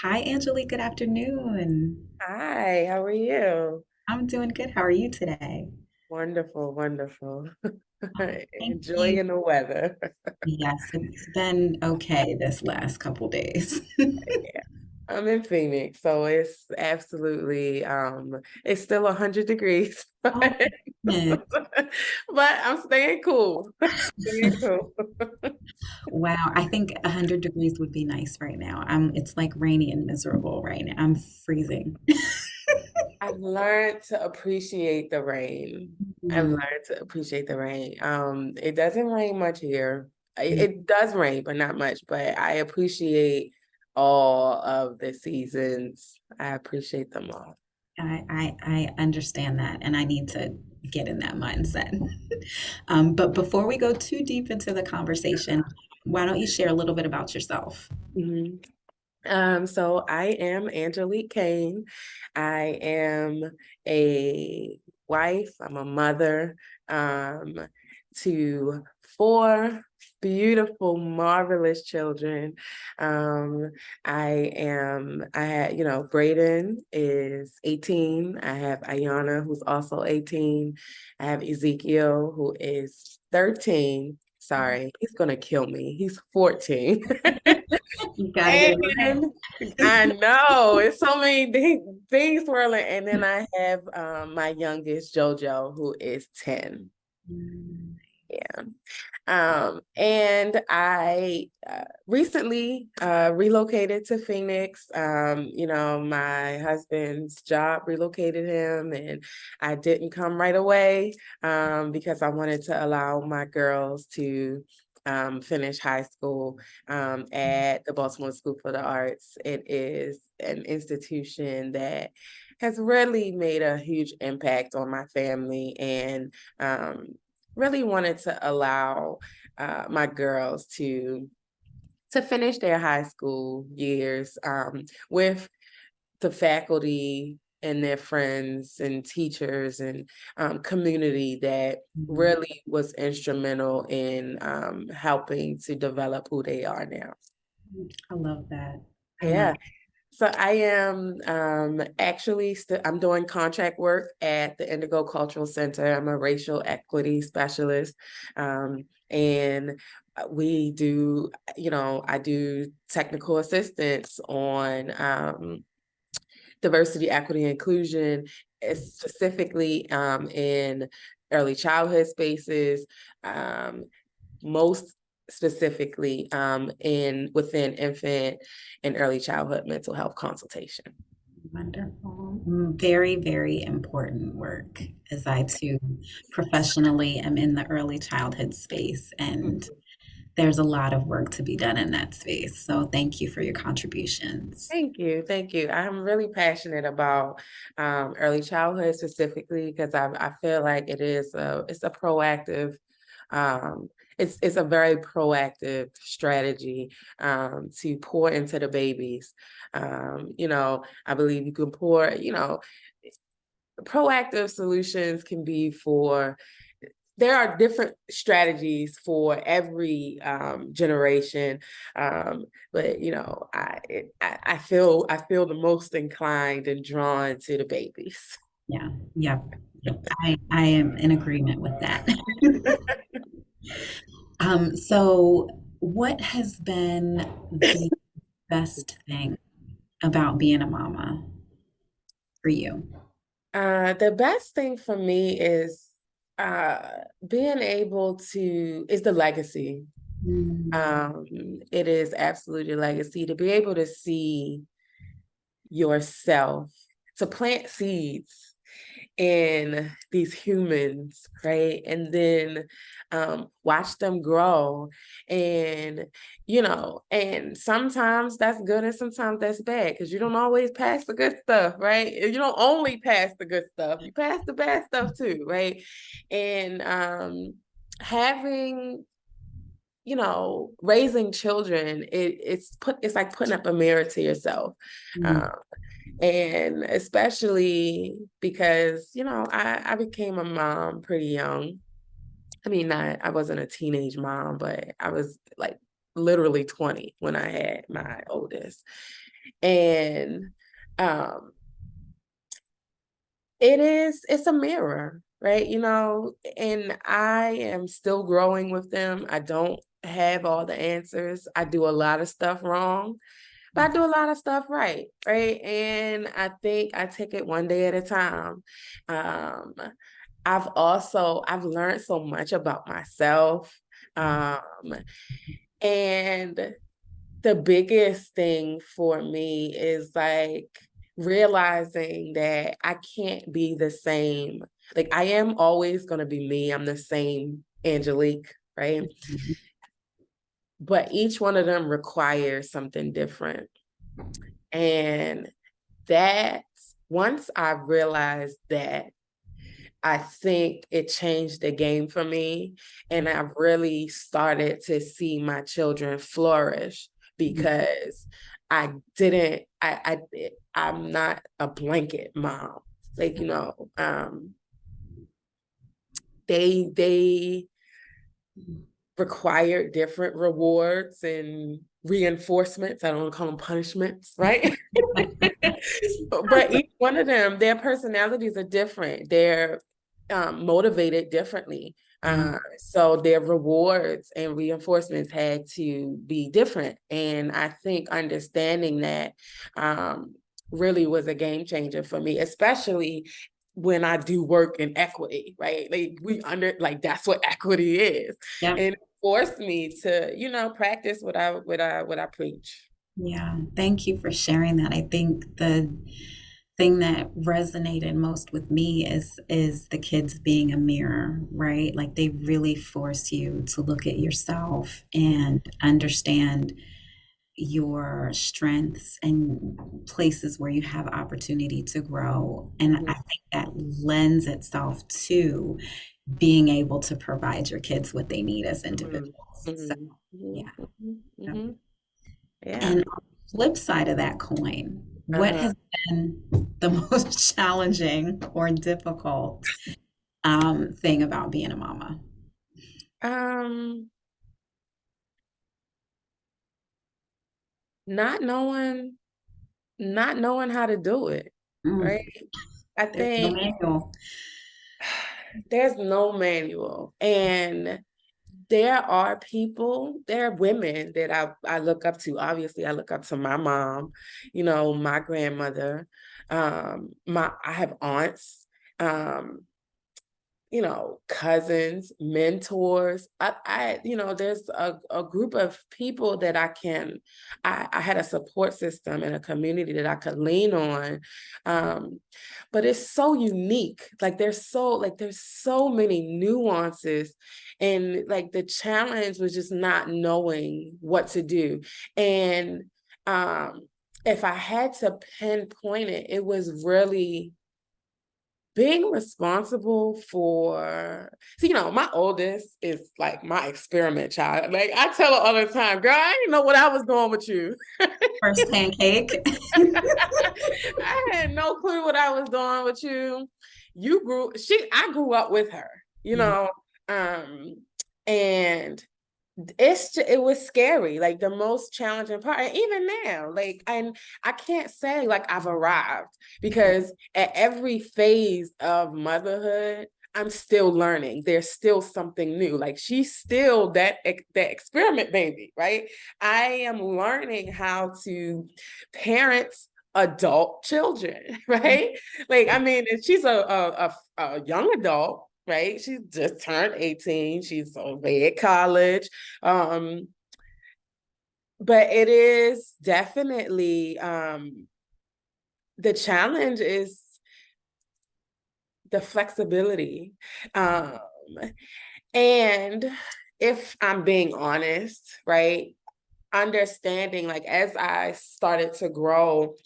Hi, Angelique. Good afternoon. Hi, how are you? I'm doing good. How are you today? Wonderful, wonderful. Thank you. Enjoying the weather. Yes, it's been okay this last couple days. Yeah. I'm in Phoenix, so it's absolutely it's still 100 degrees, Oh, but goodness. I'm staying cool. Staying cool. Wow. I think 100 degrees would be nice right now. It's like rainy and miserable right now. I'm freezing. I've learned to appreciate the rain. I've Mm, learned to appreciate the rain. It doesn't rain much here. It, mm. it does rain, but not much. But I appreciate all of the seasons. I appreciate them all. I understand that, and I need to get in that mindset. But before we go too deep into the conversation, why don't you share a little bit about yourself? Mhm. So I am Angelique Kane. I am a wife. I'm a mother to four beautiful, marvelous children. Um, Braden is 18. I have Ayana, who's also 18. I have Ezekiel, who is 13. Sorry, he's gonna kill me. He's 14. You got to get it right. And I know it's so many things swirling. And then I have my youngest JoJo, who is 10. Mm. Yeah. And I recently relocated to Phoenix. My husband's job relocated him, and I didn't come right away because I wanted to allow my girls to finish high school at the Baltimore School for the Arts. It is an institution that has really made a huge impact on my family and really wanted to allow my girls to finish their high school years with the faculty and their friends and teachers and community that Mhm. really was instrumental in helping to develop who they are now. I love that. I love Yeah. So I am actually I'm doing contract work at the Indigo Cultural Center. I'm a racial equity specialist. And we do, I do technical assistance on diversity, equity, and inclusion, specifically in early childhood spaces, most specifically in within infant and early childhood mental health consultation. wonderful. Very, very important work as I too professionally am in the early childhood space, and Mhm. there's a lot of work to be done in that space. So thank you for your contributions. Thank you, thank you. I'm really passionate about early childhood specifically because I feel like it's a proactive it's a very proactive strategy to pour into the babies. I believe you can pour, proactive solutions can be for there are different strategies for every generation, but I feel the most inclined and drawn to the babies. Yeah, yep, yep. I am in agreement with that. So what has been the best thing about being a mama for you? The best thing for me is being able to is the legacy. Mm, It is absolutely a legacy to be able to see yourself, to plant seeds in these humans, right? And then watch them grow. And, and sometimes that's good and sometimes that's bad because you don't always pass the good stuff, right? You don't only pass the good stuff, you pass the bad stuff too, right? And having raising children, it's like putting up a mirror to yourself. mm, Um, and especially because, I became a mom pretty young. I mean, not, I wasn't a teenage mom, but I was like literally 20 when I had my oldest. And um, it's a mirror, right? And I am still growing with them. I don't have all the answers. I do a lot of stuff wrong, but I do a lot of stuff right, right? And I think I take it one day at a time. Um, I've learned so much about myself. Um, and the biggest thing for me is like realizing that I can't be the same. Like I am always going to be me. I'm the same Angelique, right? But each one of them requires something different. And that once I realized that, I think it changed the game for me. And I've really started to see my children flourish because I'm not a blanket mom. Like, they require different rewards and reinforcements. I don't want to call them punishments, right? But each one of them, their personalities are different. They're motivated differently. Yeah. So their rewards and reinforcements had to be different. And I think understanding that really was a game changer for me, especially when I do work in equity, right? Like that's what equity is. Yep. And it forced me to, practice what I preach. Yeah. Thank you for sharing that. I think the thing that resonated most with me is the kids being a mirror, right? Like they really force you to look at yourself and understand your strengths and places where you have opportunity to grow. And Mhm. I think that lends itself to being able to provide your kids what they need as Mhm. individuals. So, Mhm. yeah. Mhm. Mhm. Yep. Mhm. Yeah. And on the flip side of that coin, what Uh-huh. has been the most challenging or difficult thing about being a mama? Um, not knowing, not knowing how to do it, right? Mm, I there's no think manual. there's no manual. And there are women that I look up to. Obviously, I look up to my mom, my grandmother. I have aunts. Um, cousins, mentors. There's a group of people that I had a support system and a community that I could lean on. But it's so unique. There's so many nuances. And like the challenge was just not knowing what to do. And if I had to pinpoint it, it was really being responsible for, so my oldest is like my experiment child. Like I tell her all the time, girl, I didn't know what I was doing with you. First pancake. I had no clue what I was doing with you. I grew up with her, Yeah. um, and it was scary, like the most challenging part. And even now, like, and I can't say like I've arrived, because at every phase of motherhood I'm still learning. There's still something new. Like she's still that experiment baby, right? I am learning how to parent adult children, right? Like, I mean, she's a young adult, right? She just turned 18. She's away at college. Um, but it is definitely the challenge is the flexibility. Um, and if I'm being honest, right? Understanding, like, as I started to grow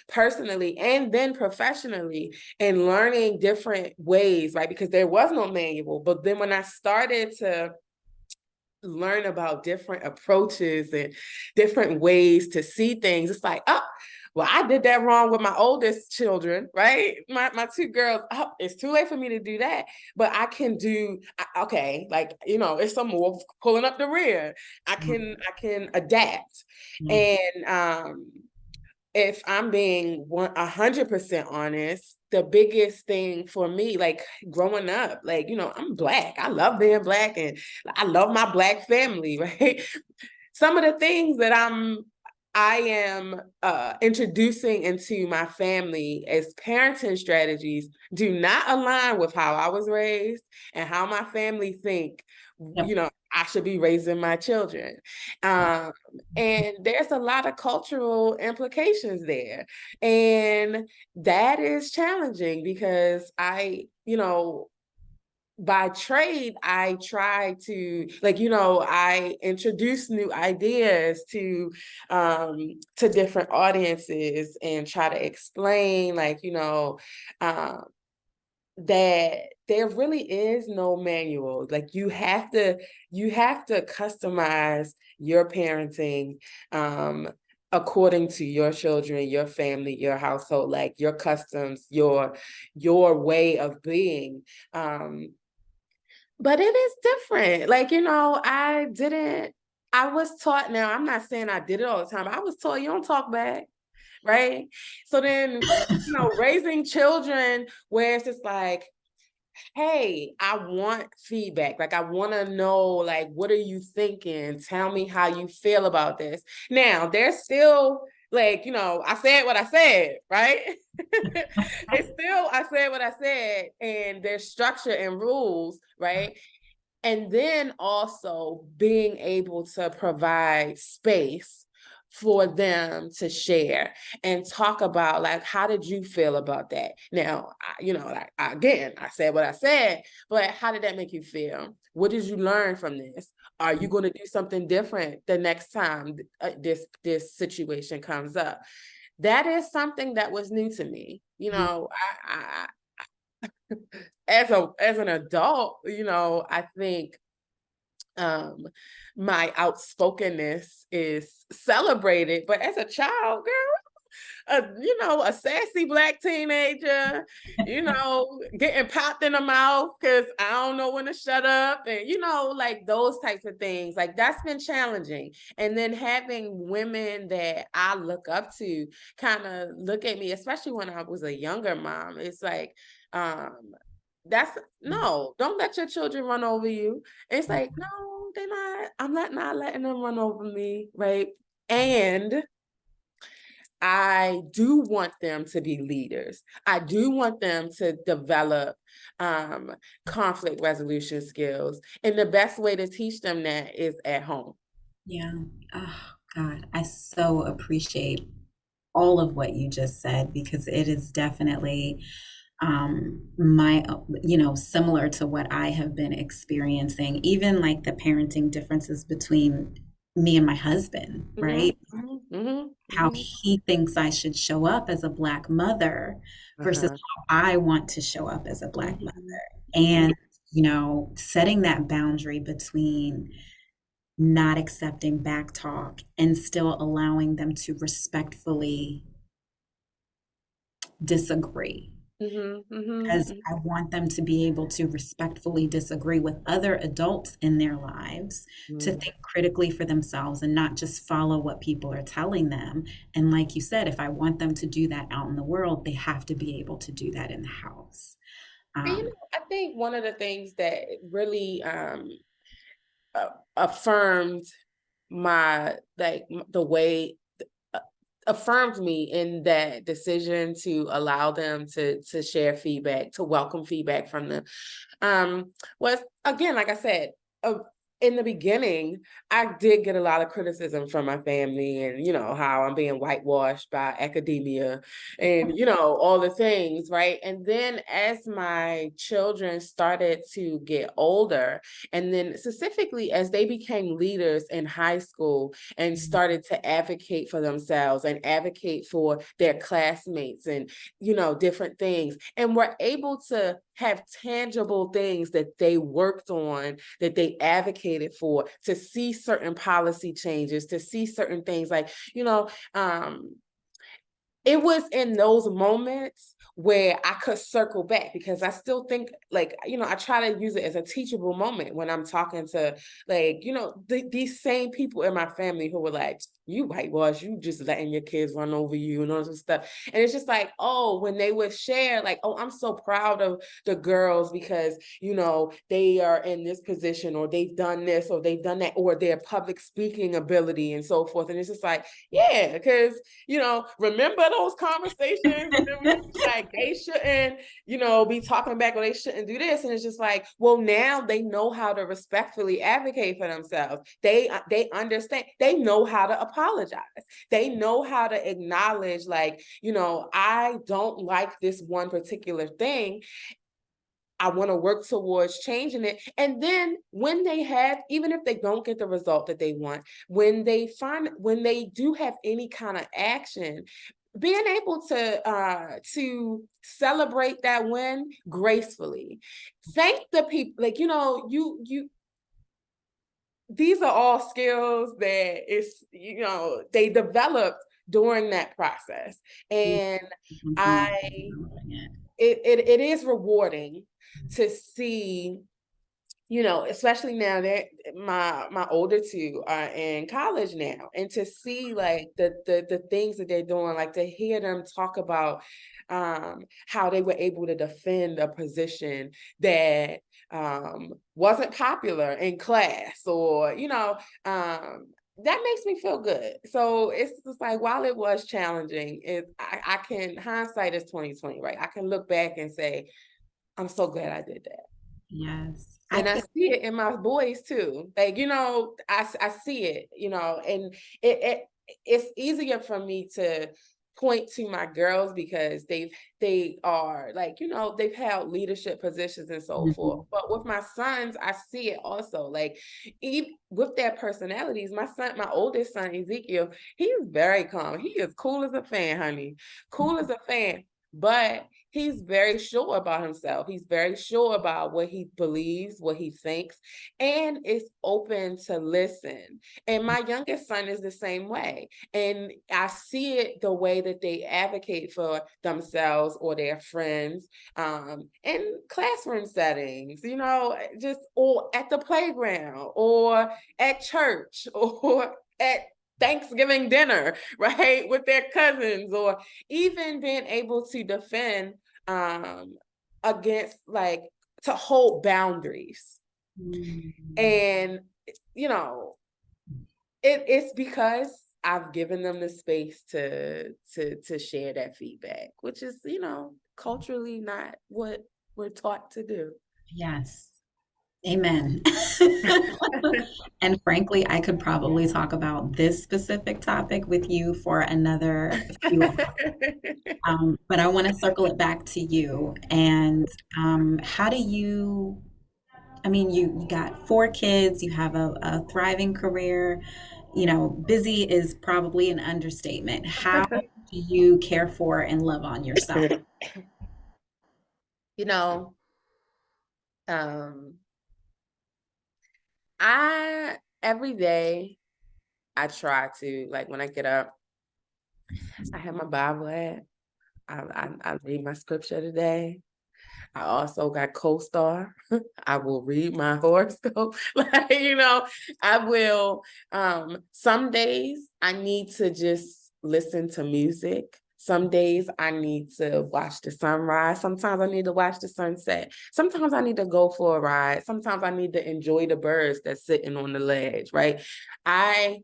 personally and then professionally, and learning different ways, right? Because there was no manual. But then when I started to learn about different approaches and different ways to see things, it's like, oh, well, I did that wrong with my oldest children, right? My two girls, oh, it's too late for me to do that. But I can do, okay, like, it's some more pulling up the rear. I Yeah. can adapt. Yeah. And if I'm being 100% honest, the biggest thing for me, like growing up, like, I'm Black. I love being Black and I love my Black family, right? Some of the things that I am introducing into my family as parenting strategies do not align with how I was raised and how my family think, Yep. I should be raising my children. Um, and there's a lot of cultural implications there. And that is challenging because by trade, I try to I introduce new ideas to different audiences and try to explain um, that there really is no manual. Like you have to customize your parenting according to your children, your family, your household, like your customs, your way of being. But it is different. I was taught. Now, I'm not saying I did it all the time. I was taught you don't talk back, right? So then, raising children where it's just like, hey, I want feedback. Like, I want to know, like, what are you thinking? Tell me how you feel about this. Now, there's still, I said what I said, right? It's still, I said what I said, and there's structure and rules, right? And then also being able to provide space for them to share and talk about, like, how did you feel about that? Now, again, I said what I said, but how did that make you feel? What did you learn from this? Are you going to do something different the next time this situation comes up? That is something that was new to me. As an adult, I think my outspokenness is celebrated, but as a child, girl, a sassy Black teenager, getting popped in the mouth because I don't know when to shut up, and like those types of things. Like, that's been challenging. And then having women that I look up to kind of look at me, especially when I was a younger mom, it's like, that's no, don't let your children run over you. It's like, no, they're not. I'm not letting them run over me, right? And I do want them to be leaders. I do want them to develop conflict resolution skills. And the best way to teach them that is at home. Yeah. Oh, God, I so appreciate all of what you just said because it is definitely my similar to what I have been experiencing, even like the parenting differences between me and my husband, Mhm, right? mhm, mhm, How mhm. he thinks I should show up as a Black mother versus Uh-huh. how I want to show up as a Black mother. Mhm, mhm, And, setting that boundary between not accepting back talk and still allowing them to respectfully disagree. mhm, mhm, Because I want them to be able to respectfully disagree with other adults in their lives, to mhm. think critically for themselves and not just follow what people are telling them. And like you said, if I want them to do that out in the world, they have to be able to do that in the house. And, Um, I think one of the things that really affirmed the way uh, affirmed me in that decision to allow them to share feedback, to welcome feedback from them, was, again, like I said, uh, in the beginning, I did get a lot of criticism from my family, and how I'm being whitewashed by academia, and all the things, right? And then as my children started to get older, and then specifically as they became leaders in high school and started to advocate for themselves and advocate for their classmates and different things, and were able to have tangible things that they worked on, that they advocated for, to see certain policy changes, to see certain things, like, it was in those moments where I could circle back, because I still think, like, I try to use it as a teachable moment when I'm talking to, like, these same people in my family who were like, you whitewash, you just letting your kids run over you and all this stuff. And it's just like, oh, when they would share, like, oh, I'm so proud of the girls because, they are in this position, or they've done this, or they've done that, or their public speaking ability and so forth. And it's just like, yeah, because remember those conversations? And then we like, they shouldn't, be talking back, or they shouldn't do this. And it's just like, well, now they know how to respectfully advocate for themselves. They understand, they know how to apologize. They know how to acknowledge, like, I don't like this one particular thing. I want to work towards changing it. And then when they have, even if they don't get the result that they want, when they do have any kind of action, being able to celebrate that win gracefully. Thank the people, like, you these are all skills that they developed during that process. And I it is rewarding to see, especially now that my older two are in college now, and to see, like, the things that they're doing, like to hear them talk about how they were able to defend a position that wasn't popular in class, or that makes me feel good. So it's just like, while it was challenging, I can, hindsight is 2020, right? I can look back and say, I'm so glad I did that. Yes. I And I think see it in my boys too. Like, I see it, and it's easier for me to point to my girls because they are, like, they've held leadership positions and so forth. mhm, But with my sons, I see it also. Like, even with their personalities, my oldest son, Ezekiel, he's very calm. He is cool as a fan, honey. Cool as a fan. But he's very sure about himself. He's very sure about what he believes, what he thinks, and is open to listen. And my youngest son is the same way. And I see it the way that they advocate for themselves or their friends in classroom settings, just, or at the playground, or at church, or at Thanksgiving dinner, right, with their cousins, or even being able to defend against, like, to hold boundaries. mm, And it's because I've given them the space to share that feedback, which is, culturally not what we're taught to do. yes. Amen. And frankly, I could probably talk about this specific topic with you for another few but I want to circle it back to you. And how do you, I mean, you got four kids, you have a thriving career, busy is probably an understatement. How do you care for and love on yourself? you know, um, I every day I try to, like, when I get up, I have my Bible at. I read my scripture today. I also got co-star. I will read my horoscope. Like, I will, some days I need to just listen to music. Some days I need to watch the sunrise. Sometimes I need to watch the sunset. Sometimes I need to go for a ride. Sometimes I need to enjoy the birds that's sitting on the ledge, right? I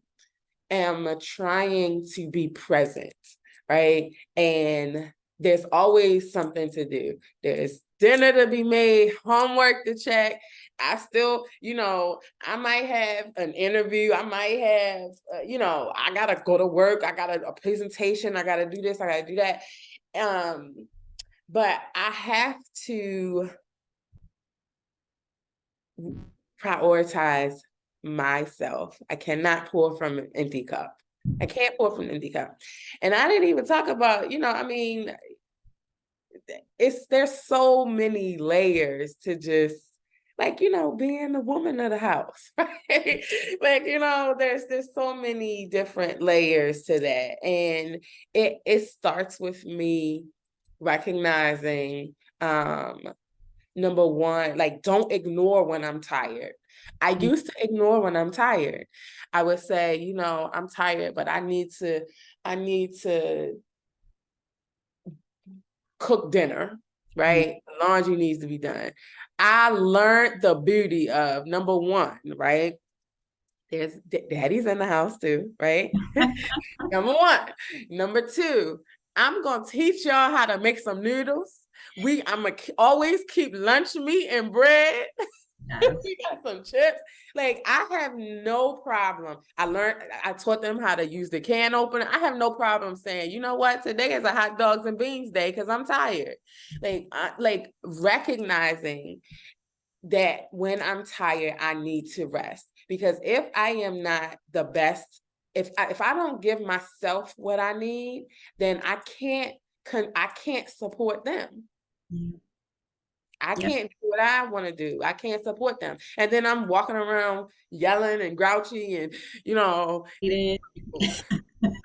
am trying to be present, right? And there's always something to do. There's dinner to be made, homework to check. I still, I might have an interview. I might have, I got to go to work. I got a presentation. I got to do this. I got to do that. But I have to prioritize myself. I cannot pour from an empty cup. I can't pour from an empty cup. And I didn't even talk about, there's so many layers to just like, being the woman of the house, right? Like, there's so many different layers to that. And it starts with me recognizing, number one, like, don't ignore when I'm tired. I Mm, used to ignore when I'm tired. I would say, I'm tired, but I need to cook dinner, mm, right? Laundry needs to be done. I learned the beauty of, number one, right? There's daddy's in the house too, right? Number one. Number two, I'm gonna teach y'all how to make some noodles. I'm gonna always keep lunch meat and bread. yes. We got some chips. Like, I have no problem. I taught them how to use the can opener. I have no problem saying, you know what, today is a hot dogs and beans day because I'm tired. Like recognizing that when I'm tired, I need to rest. Because if I am not the best, if I don't give myself what I need, then I can't support them. Yeah. I Yep. can't do what I want to do. I can't support them. And then I'm walking around yelling and grouchy and, you know, Eat it.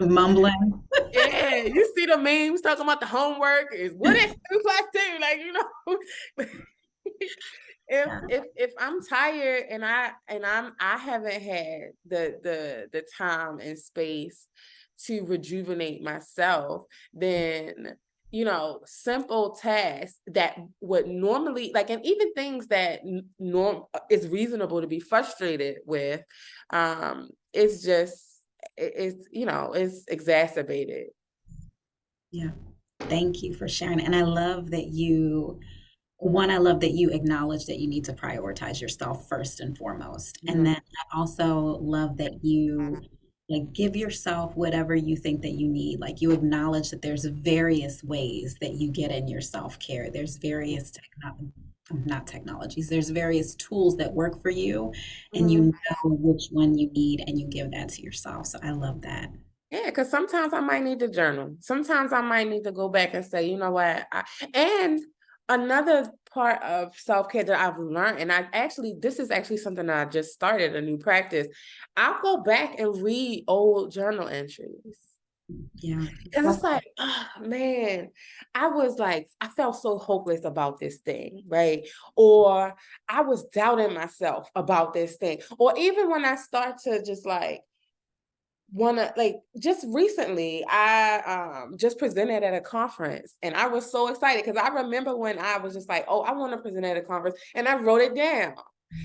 Mumbling. yeah, you see the memes talking about the homework is what is 2 plus 2? Like, Yeah. if I'm tired and I haven't had the time and space to rejuvenate myself, then simple tasks that would normally, like, and even things that norm is reasonable to be frustrated with, it's just it's exacerbated. Yeah. Thank you for sharing. And I love that I love that you acknowledge that you need to prioritize yourself first and foremost. And then Mhm. I also love that you like give yourself whatever you think that you need. Like you acknowledge that there's various ways that you get in your self-care. There's various not technologies. There's various tools that work for you and you Mhm. know which one you need and you give that to yourself. So I love that. Yeah, because sometimes I might need to journal. Sometimes I might need to go back and say, you know what? And another part of self-care that I've learned, and this is actually something that I just started, a new practice. I'll go back and read old journal entries. Yeah. Because it's That's like, oh man, I felt so hopeless about this thing, right? Or I was doubting myself about this thing. Or even when I start to just like, just recently I just presented at a conference and I was so excited because I remember when I was just like, oh, I want to present at a conference, and I wrote it down.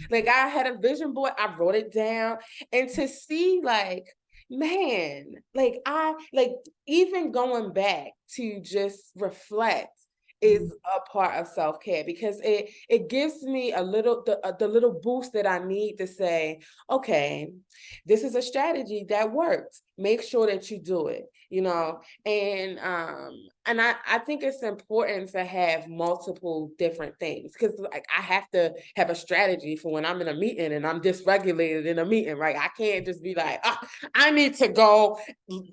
Like, I had a vision board, I wrote it down. And to see, like, man, like, I like, even going back to just reflect is a part of self-care, because it gives me the little boost that I need to say, okay, this is a strategy that works. Make sure that you do it, and I think it's important to have multiple different things, because, like, I have to have a strategy for when I'm in a meeting and I'm dysregulated in a meeting, right? I can't just be like, I need to go,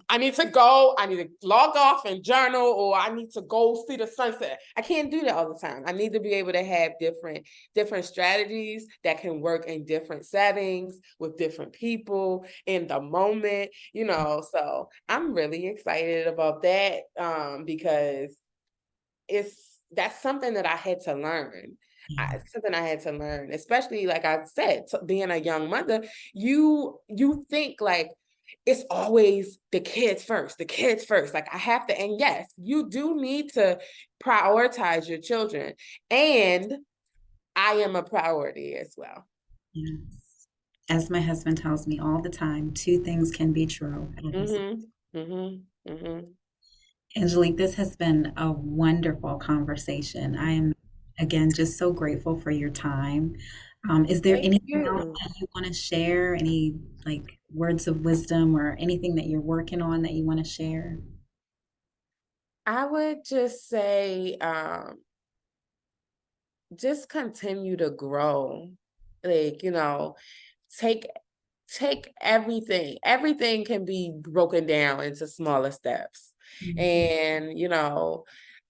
I need to log off and journal, or I need to go see the sunset. I can't do that all the time. I need to be able to have different strategies that can work in different settings with different people in the moment, So I'm really excited about that, because that's something that I had to learn. yeah. Something I had to learn, especially, like I said, being a young mother. You think like it's always the kids first, the kids first. Like, I have to, and yes, you do need to prioritize your children, and I am a priority as well. Yes. As my husband tells me all the time, two things can be true at the same. Mhm. Mhm. Mhm. Angelique, this has been a wonderful conversation. I am, again, just so grateful for your time. Is there Thank anything else you. that you want to share? Any like words of wisdom or anything that you're working on that you want to share? I would just say, just continue to grow. Like, take take everything can be broken down into smaller steps. Mm, And,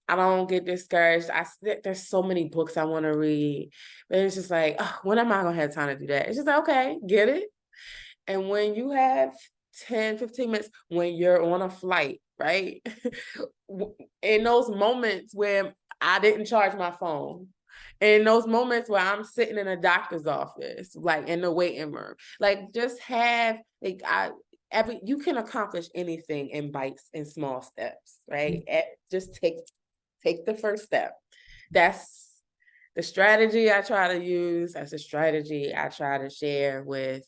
I don't get discouraged. There's so many books I want to read, but it's just like, oh, when am I gonna have time to do that? It's just like, okay, get it. And when you have 10, 15 minutes, when you're on a flight, right? In those moments where I didn't charge my phone, in those moments where I'm sitting in a doctor's office, like in the waiting room, like just have like you can accomplish anything in bites and small steps, right? Just take the first step. That's the strategy I try to use. That's a strategy I try to share with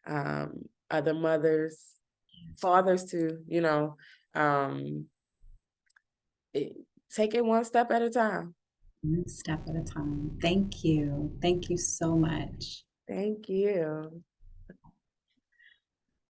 other mothers, fathers too, um, it, take it one step at a time. One step at a time. Thank you. Thank you so much. Thank you.